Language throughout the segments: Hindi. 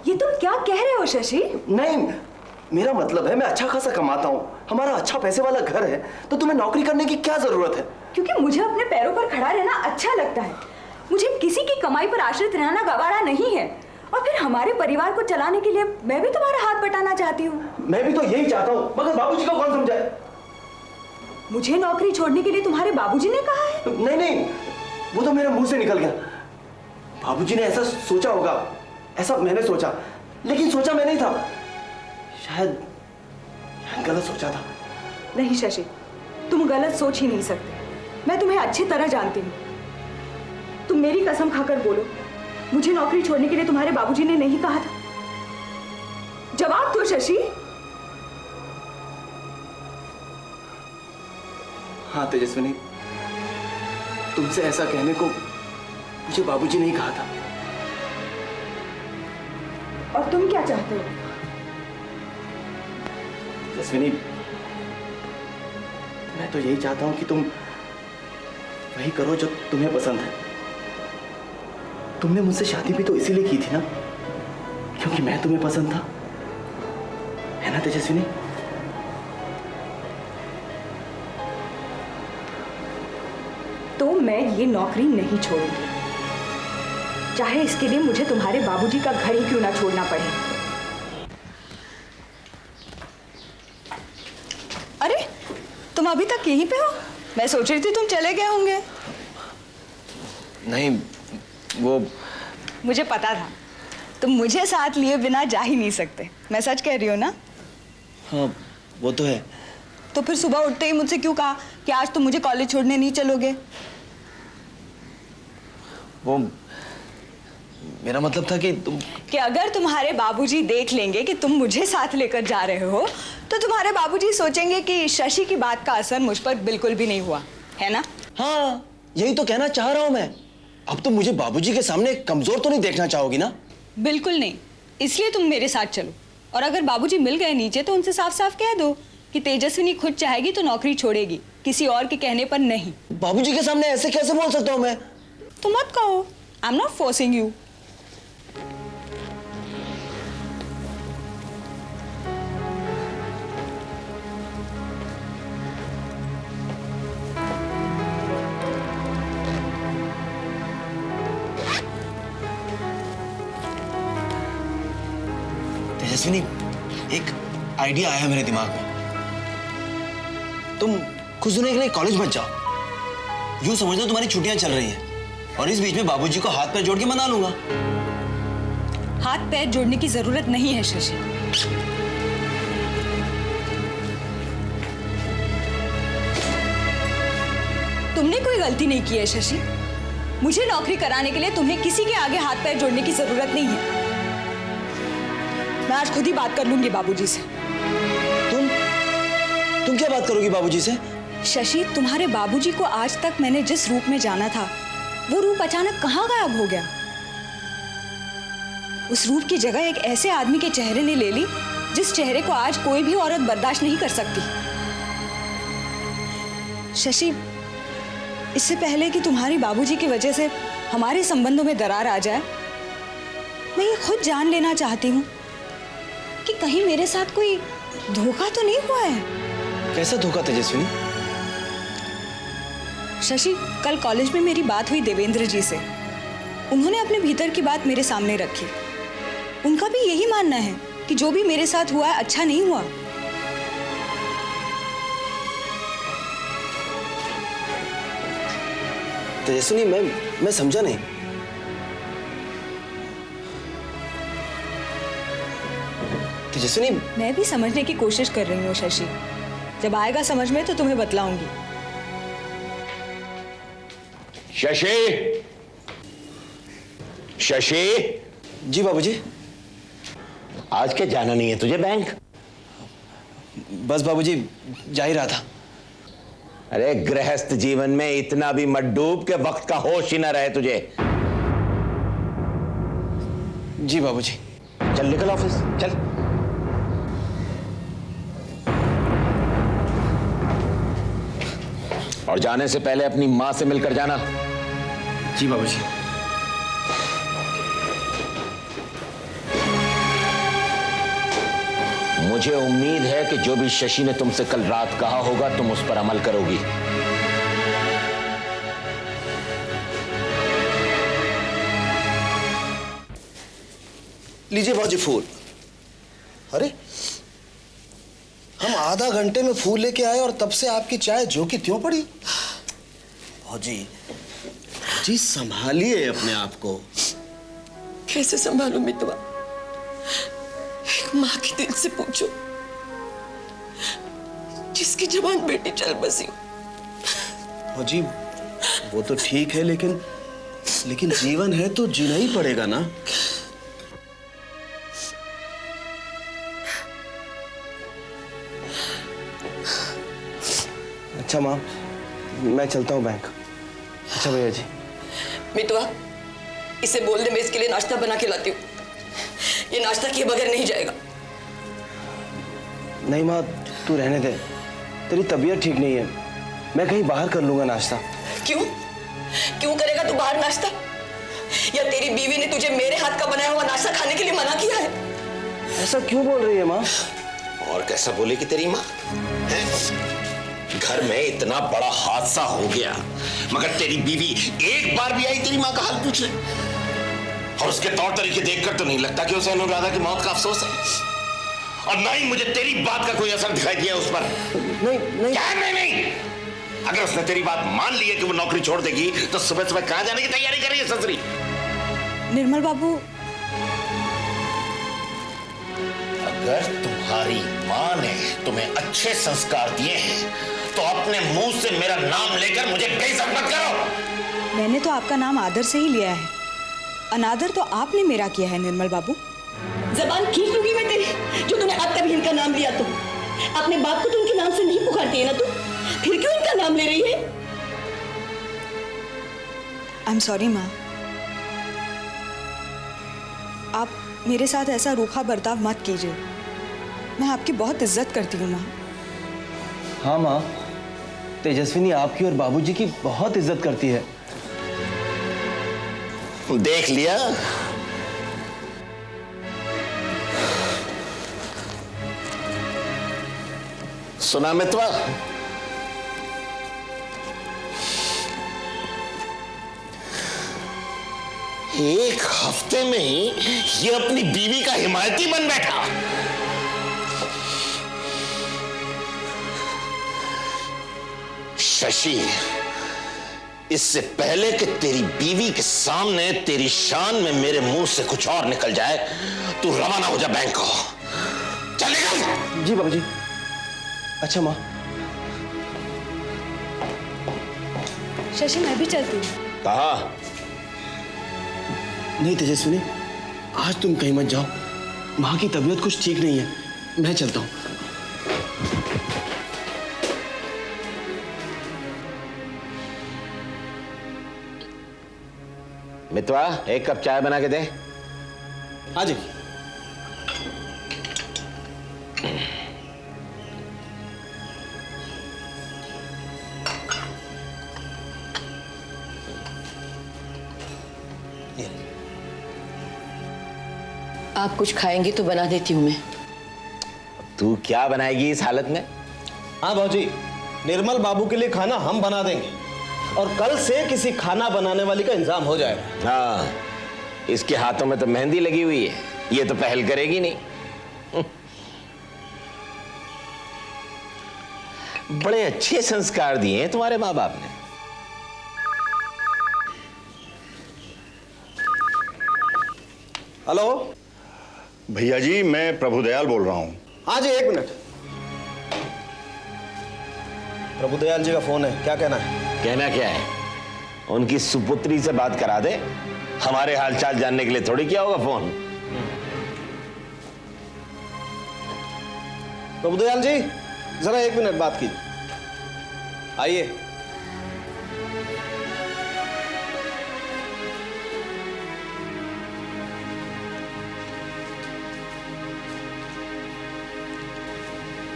ये तुम क्या कह रहे हो शशि? नहीं, मेरा मतलब है मैं अच्छा खासा कमाता हूँ, हमारा अच्छा पैसे वाला घर है, तो तुम्हें नौकरी करने की क्या जरूरत है? क्योंकि मुझे अपने पैरों पर खड़ा रहना अच्छा लगता है। मुझे किसी की कमाई पर आश्रित रहना गवारा नहीं है। और फिर हमारे परिवार को चलाने के लिए मैं भी तुम्हारा हाथ बटाना चाहती हूँ। मैं भी तो यही चाहता हूँ, मगर बाबूजी को कौन समझाए? मुझे नौकरी छोड़ने के लिए तुम्हारे बाबूजी ने कहा है? नहीं नहीं, वो तो मेरे मुंह से निकल गया। बाबूजी ने ऐसा सोचा होगा, ऐसा मैंने सोचा, लेकिन सोचा मैं नहीं था। शायद गलत सोचा था। नहीं शशि, तुम गलत सोच ही नहीं सकते। मैं तुम्हें अच्छी तरह जानती हूँ। तुम मेरी कसम खाकर बोलो, मुझे नौकरी छोड़ने के लिए तुम्हारे बाबूजी ने नहीं कहा था? जवाब दो शशि। हाँ तेजस्विनी, तुमसे ऐसा कहने को मुझे बाबूजी ने ही कहा था। और तुम क्या चाहते हो? तेजस्विनी, मैं तो यही चाहता हूं कि तुम वही करो जो तुम्हें पसंद है। तुमने मुझसे शादी भी तो इसीलिए की थी ना, क्योंकि मैं तुम्हें पसंद था, है ना तेजस्विनी? तो मैं ये नौकरी नहीं छोड़ूंगी, चाहे इसके लिए मुझे तुम्हारे बाबूजी का घर ही क्यों ना छोड़ना पड़े। अरे, तुम अभी तक यहीं पे हो? मैं सोच रही थी तुम चले गए होंगे। नहीं, वो मुझे पता था तुम मुझे साथ लिए बिना जा ही नहीं सकते। मैं सच कह रही हूँ ना? हाँ, वो तो है। तो फिर सुबह उठते ही मुझसे क्यों कहा कि आज तुम मुझे कॉलेज छोड़ने नहीं चलोगे? वो मेरा मतलब था कि अगर तुम्हारे बाबूजी देख लेंगे कि तुम मुझे साथ लेकर जा रहे हो, तो तुम्हारे बाबूजी सोचेंगे कि शशि की बात का असर मुझ पर बिल्कुल भी नहीं हुआ, है ना? हाँ, यही तो कहना चाह रहा हूं मैं। अब तुम मुझे बाबूजी के सामने कमजोर तो नहीं देखना चाहोगी ना? बिल्कुल नहीं। इसलिए तुम मेरे साथ चलो, और अगर बाबूजी मिल गए नीचे तो उनसे साफ साफ कह दो कि तेजस्विनी खुद चाहेगी तो नौकरी छोड़ेगी, किसी और के कहने पर नहीं। बाबूजी के सामने ऐसे कैसे बोल सकता हूं मैं? तो मत कहो। I am not forcing you. Tejaswini, एक आइडिया आया मेरे दिमाग में। तुम कुछ दिनों के लिए कॉलेज मत जाओ। यूं समझ लो तुम्हारी छुट्टियां चल रही हैं, और इस बीच में बाबूजी को हाथ पैर जोड़ के मना लूंगा। हाथ पैर जोड़ने की जरूरत नहीं है शशि। तुमने कोई गलती नहीं की है शशि। मुझे नौकरी कराने के लिए तुम्हें किसी के आगे हाथ पैर जोड़ने की जरूरत नहीं है। मैं आज खुद ही बात कर लूंगी बाबूजी से। तुम क्या बात करोगी बाबूजी से? शशि, तुम्हारे बाबूजी को आज तक मैंने जिस रूप में जाना था, वो रूप अचानक कहाँ गायब हो गया? उस रूप की जगह एक ऐसे आदमी के चेहरे ने ले ली जिस चेहरे को आज कोई भी औरत बर्दाश्त नहीं कर सकती। शशि, इससे पहले कि तुम्हारी बाबूजी की वजह से हमारे संबंधों में दरार आ जाए, मैं ये खुद जान लेना चाहती हूँ कि कहीं मेरे साथ कोई धोखा तो नहीं हुआ है। कैसा धोखा तेजस्विनी? शशि, कल कॉलेज में मेरी बात हुई देवेंद्र जी से। उन्होंने अपने भीतर की बात मेरे सामने रखी। उनका भी यही मानना है कि जो भी मेरे साथ हुआ है अच्छा नहीं हुआ। तेजस्विनी, मैं समझा नहीं। तेजस्विनी, मैं भी समझने की कोशिश कर रही हूँ शशि। जब आएगा समझ में तो तुम्हें बतलाऊंगी। शशि, शशि। जी बाबूजी। आज क्या जाना नहीं है तुझे बैंक? बस बाबूजी, जा ही रहा था। अरे गृहस्थ जीवन में इतना भी मत डूब के वक्त का होश ही ना रहे तुझे। जी बाबूजी। चल निकल ऑफिस, चल। और जाने से पहले अपनी मां से मिलकर जाना। जी बाबूजी। मुझे उम्मीद है कि जो भी शशि ने तुमसे कल रात कहा होगा तुम उस पर अमल करोगी। लीजिए भाजी फूल। अरे हम आधा घंटे में फूल लेके आए और तब से आपकी चाय जो की त्यों पड़ी। भाजी जी संभालिए अपने आप को। कैसे संभालूं मितवा? एक माँ के दिल से पूछो, जिसकी जबान बेटी चल बसी हो। भाजी वो तो ठीक है, लेकिन जीवन है तो जीना ही पड़ेगा ना। अच्छा माँ, मैं चलता हूँ बैंक। अच्छा भैया जी। मितवा, इसे बोल दे मैं इसके लिए नाश्ता बना के लाती हूँ। ये नाश्ता किए बगैर नहीं जाएगा। नहीं माँ, तू रहने दे, तेरी तबीयत ठीक नहीं है। मैं कहीं बाहर कर लूंगा नाश्ता। क्यों क्यों करेगा तू बाहर नाश्ता? या तेरी बीवी ने तुझे मेरे हाथ का बनाया हुआ नाश्ता खाने के लिए मना किया है? ऐसा क्यों बोल रही है माँ? और कैसा बोलेगी तेरी माँ? घर में इतना बड़ा हादसा हो गया मगर तेरी बीवी एक बार भी आई तेरी माँ का हाल पूछने? और उसके तौर तरीके देखकर तो नहीं लगता कि उसे अनुराधा की मौत का अफसोस है। और ना ही मुझे तेरी बात का कोई असर दिखाई दिया उस पर। नहीं क्या नहीं? अगर उसने तेरी बात मान ली है कि वो नौकरी छोड़ देगी तो सुबह सुबह कहां जाने की तैयारी कर रही है ससुरी? निर्मल बाबू, अगर तुम्हारी माँ ने तुम्हें अच्छे संस्कार दिए हैं तो अपने मुंह से मेरा नाम लेकर मुझे बेइज्जत मत करो। मैंने तो आपका नाम आदर से ही लिया है, अनादर तो आपने मेरा किया है निर्मल बाबू। जबान खींच लूंगी मैं तेरी, जो तूने अब कभी इनका नाम लिया तो। अपने बाप को तो उनके नाम से नहीं पुकारती है ना तू, फिर क्यों इनका नाम ले रही है? आई एम सॉरी माँ, आप मेरे साथ ऐसा रूखा बर्ताव मत कीजिए। मैं आपकी बहुत इज्जत करती हूँ माँ। हाँ माँ, तेजस्विनी आपकी और बाबूजी की बहुत इज्जत करती है। देख लिया? सुना मितवा? एक हफ्ते में ही ये अपनी बीवी का हिमायती बन बैठा। शशि, इससे पहले कि तेरी बीवी के सामने तेरी शान में मेरे मुंह से कुछ और निकल जाए, तू रवाना हो जा बैंक को। चल निकल। जी बाबूजी। अच्छा माँ। शशि, मैं भी चलती हूँ। कहा? नहीं तेजस्विनी, आज तुम कहीं मत जाओ। माँ की तबीयत कुछ ठीक नहीं है, मैं चलता हूँ। मितवा, एक कप चाय बना के दे। हाँ जी। आप कुछ खाएंगे तो बना देती हूँ मैं। तू क्या बनाएगी इस हालत में? हाँ भाजी, निर्मल बाबू के लिए खाना हम बना देंगे और कल से किसी खाना बनाने वाली का इंतजाम हो जाएगा। हाँ, इसके हाथों में तो मेहंदी लगी हुई है, ये तो पहल करेगी नहीं। बड़े अच्छे संस्कार दिए हैं तुम्हारे माँ बाप ने। हेलो भैया जी, मैं प्रभुदयाल बोल रहा हूँ। हाँ जी, एक मिनट। प्रभुदयाल जी का फोन है, क्या कहना है? कहना क्या है? उनकी सुपुत्री से बात करा दे। हमारे हालचाल जानने के लिए थोड़ी किया होगा फोन। प्रभुदयाल जी, जरा एक मिनट बात कीजिए। आइए।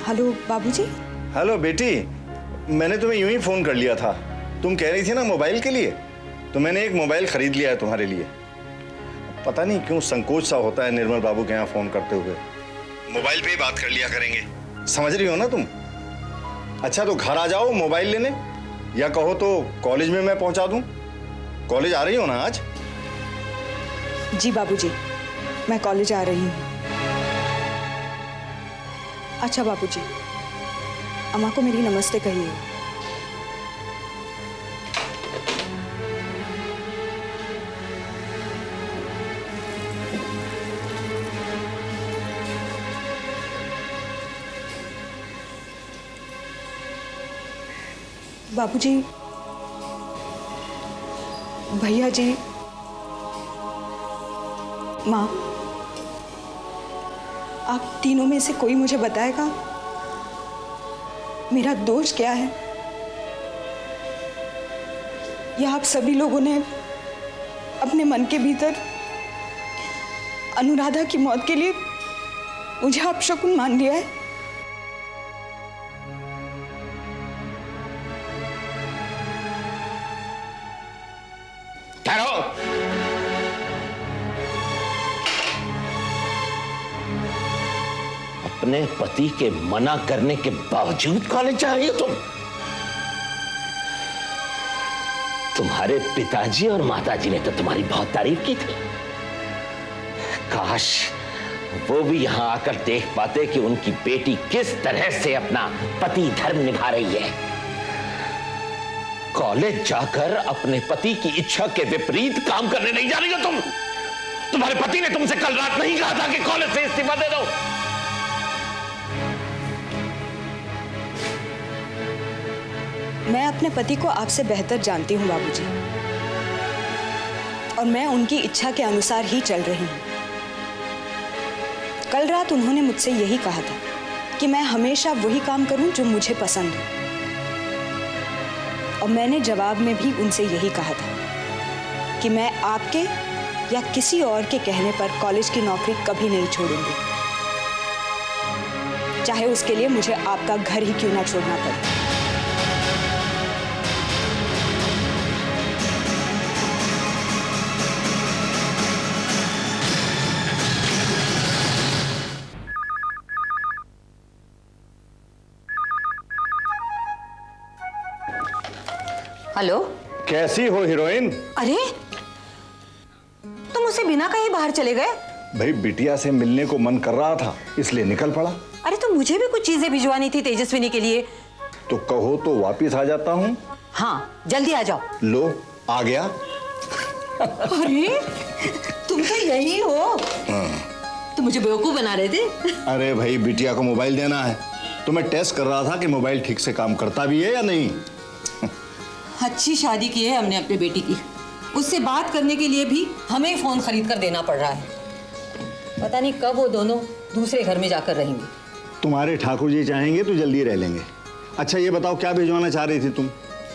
हेलो बाबूजी। हेलो बेटी, मैंने तुम्हें यूं ही फोन कर लिया था। तुम कह रही थी ना मोबाइल के लिए, तो मैंने एक मोबाइल खरीद लिया है तुम्हारे लिए। पता नहीं क्यों संकोच सा होता है निर्मल बाबू के यहाँ फोन करते हुए। मोबाइल पे ही बात कर लिया करेंगे। समझ रही हो ना तुम? अच्छा तो घर आ जाओ मोबाइल लेने, या कहो तो कॉलेज में मैं पहुंचा दूं। कॉलेज आ रही हो ना आज? जी बाबूजी, मैं कॉलेज आ रही हूँ। अच्छा बाबूजी, अम्मा को मेरी नमस्ते कहिए। बाबूजी, भैया जी, माँ, आप तीनों में से कोई मुझे बताएगा मेरा दोष क्या है? या आप सभी लोगों ने अपने मन के भीतर अनुराधा की मौत के लिए मुझे अपशकुन मान लिया है? ठहरो। अपने पति के मना करने के बावजूद कॉलेज जा रही हो तुम? तुम्हारे पिताजी और माताजी ने तो तुम्हारी बहुत तारीफ की थी। काश वो भी यहां आकर देख पाते कि उनकी बेटी किस तरह से अपना पति धर्म निभा रही है। कॉलेज जाकर अपने पति की इच्छा के विपरीत काम करने नहीं जा रही हो तुम। तुम्हारे पति ने तुमसे कल रात नहीं कहा था कि कॉलेज से इस्तीफा दे दो? मैं अपने पति को आपसे बेहतर जानती हूँ बाबूजी, और मैं उनकी इच्छा के अनुसार ही चल रही हूँ। कल रात उन्होंने मुझसे यही कहा था कि मैं हमेशा वही काम करूं जो मुझे पसंद हो, और मैंने जवाब में भी उनसे यही कहा था कि मैं आपके या किसी और के कहने पर कॉलेज की नौकरी कभी नहीं छोड़ूंगी, चाहे उसके लिए मुझे आपका घर ही क्यों ना छोड़ना पड़े। हेलो, कैसी हो हीरोइन? अरे तुम उसे बिना कहीं बाहर चले गए? भाई बिटिया से मिलने को मन कर रहा था, इसलिए निकल पड़ा। अरे तो मुझे भी कुछ चीजें भिजवानी थी तेजस्विनी के लिए। तो कहो तो वापिस आ जाता हूँ। हाँ जल्दी आ जाओ। लो आ गया। अरे तुम तो यही हो। तुम मुझे बेवकूफ बना रहे थे। अरे भाई बिटिया को मोबाइल देना है तो मैं टेस्ट कर रहा था कि मोबाइल ठीक से काम करता भी है या नहीं। अच्छी शादी की है हमने अपनी बेटी की, उससे बात करने के लिए भी हमें फोन खरीद कर देना पड़ रहा है। पता नहीं कब वो दोनों दूसरे घर में जाकर रहेंगे। तुम्हारे ठाकुर जी चाहेंगे तो जल्दी रह लेंगे। अच्छा ये बताओ क्या भिजवाना चाह रही थी तुम?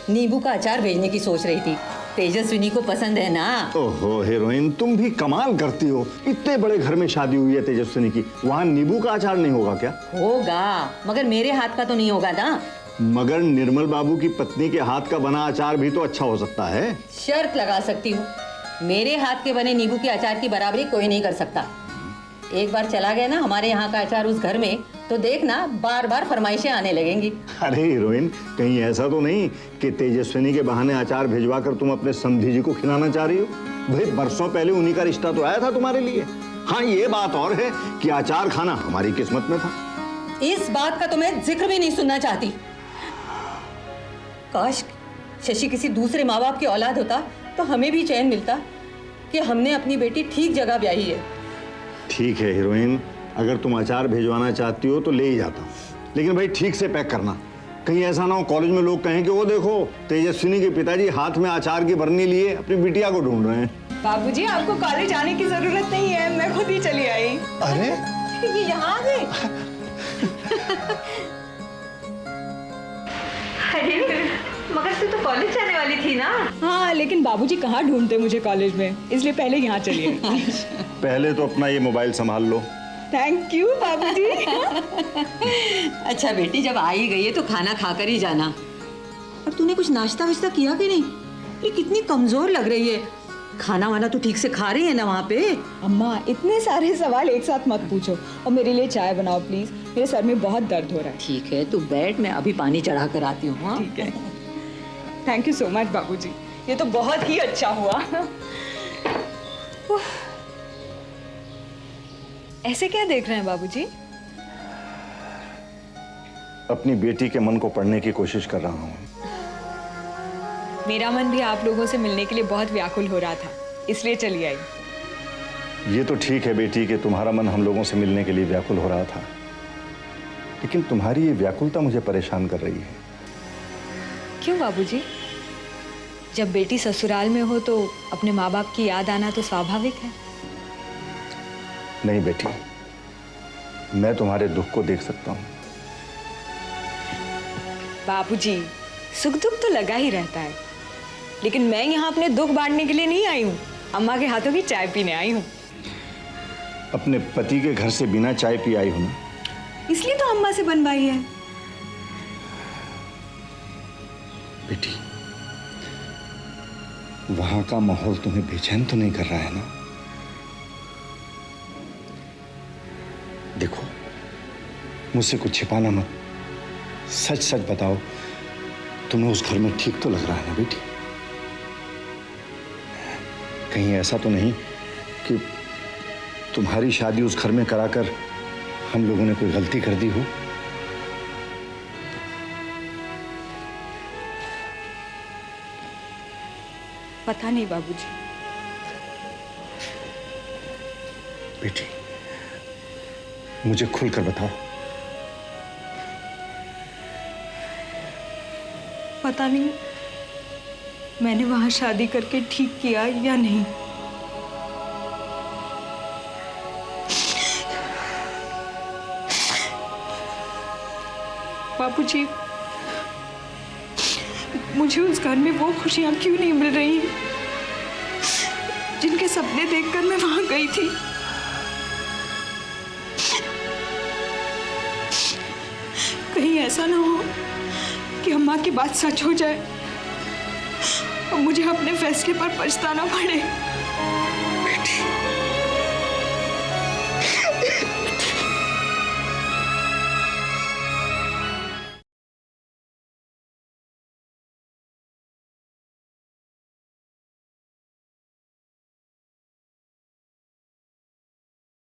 नींबू का अचार भेजने की सोच रही थी, तेजस्विनी को पसंद है ना। ओहो हीरोइन, तुम भी कमाल करती हो। इतने बड़े घर में शादी हुई है तेजस्विनी की, वहाँ नींबू का अचार नहीं होगा क्या? होगा, मगर मेरे हाथ का तो नहीं होगा ना। मगर निर्मल बाबू की पत्नी के हाथ का बना अचार भी तो अच्छा हो सकता है। शर्त लगा सकती हूँ, मेरे हाथ के बने नींबू के अचार की बराबरी कोई नहीं कर सकता। एक बार चला गया ना हमारे यहाँ का अचार उस घर में, तो देखना बार बार फरमाइशें आने लगेंगी। अरे हीरोइन, कहीं ऐसा तो नहीं कि तेजस्विनी के बहाने अचार भिजवा कर तुम अपने समधी जी को खिलाना चाह रही हो? भाई बरसों पहले उन्हीं का रिश्ता तो आया था तुम्हारे लिए। हाँ ये बात और है कि अचार खाना हमारी किस्मत में था। इस बात का तो मैं जिक्र भी नहीं सुनना चाहती। काश शशि किसी दूसरे माँ बाप की औलाद होता तो हमें भी चैन मिलता कि हमने अपनी बेटी ठीक जगह ब्याही है। ठीक है हीरोइन, अगर तुम अचार भिजवाना चाहती हो तो ले ही जाता हूँ, लेकिन भाई ठीक से पैक करना। कहीं ऐसा ना हो कॉलेज में लोग कहें कि वो देखो तेजस्विनी के पिताजी हाथ में अचार की बरनी लिए अपनी बिटिया को ढूंढ रहे हैं। बाबूजी आपको कॉलेज आने की जरूरत नहीं है, मैं खुद ही चली आई। अरे ये यहाँ आ गए। मगर तू तो कॉलेज जाने वाली थी ना। हाँ लेकिन बाबूजी कहाँ ढूंढते मुझे कॉलेज में, इसलिए पहले यहाँ चली आई। पहले तो अपना ये मोबाइल संभाल लो। थैंक यू बाबूजी। अच्छा बेटी, जब आ ही गई है तो खाना खाकर ही जाना। और तूने कुछ नाश्ता वाश्ता किया कि नहीं? ये कितनी कमजोर लग रही है। खाना वाना तो ठीक से खा रही है ना वहाँ पे? अम्मा इतने सारे सवाल एक साथ मत पूछो और मेरे लिए चाय बनाओ प्लीज, मेरे सर में बहुत दर्द हो रहा है। ठीक है, तू बैठ, मैं अभी पानी चढ़ा कर आती हूँ। हाँ ठीक है। थैंक यू सो मच बाबूजी, ये तो बहुत ही अच्छा हुआ। उफ। ऐसे क्या देख रहे हैं बाबूजी? अपनी बेटी के मन को पढ़ने की कोशिश कर रहा हूँ। मेरा मन भी आप लोगों से मिलने के लिए बहुत व्याकुल हो रहा था, इसलिए चली आई। ये तो ठीक है बेटी कि तुम्हारा मन हम लोगों से मिलने के लिए व्याकुल हो रहा था, लेकिन तुम्हारी ये व्याकुलता मुझे परेशान कर रही है। क्यों बाबूजी? जब बेटी ससुराल में हो तो अपने माँ बाप की याद आना तो स्वाभाविक है। नहीं बेटी, मैं तुम्हारे दुख को देख सकता हूँ। बाबूजी, सुख दुख तो लगा ही रहता है, लेकिन मैं यहाँ अपने दुख बांटने के लिए नहीं आई हूँ, अम्मा के हाथों की चाय पीने आई हूँ। अपने पति के घर से बिना चाय पी आई हूँ ना, इसलिए तो अम्मा से बनवाई है। बेटी, वहां का माहौल तुम्हें बेचैन तो नहीं कर रहा है ना? देखो, मुझसे कुछ छिपाना मत, सच सच बताओ, तुम्हें उस घर में ठीक तो लग रहा है ना बेटी? कहीं ऐसा तो नहीं कि तुम्हारी शादी उस घर में कराकर हम लोगों ने कोई गलती कर दी हो? पता नहीं बाबूजी। बेटी, मुझे खुलकर बताओ। पता नहीं मैंने वहां शादी करके ठीक किया या नहीं। बाबूजी, मुझे उस घर में वो खुशियां क्यों नहीं मिल रही जिनके सपने देखकर मैं वहां गई थी? कहीं ऐसा ना हो कि अम्मा की बात सच हो जाए और मुझे अपने फैसले पर पछताना पड़े। बेटी,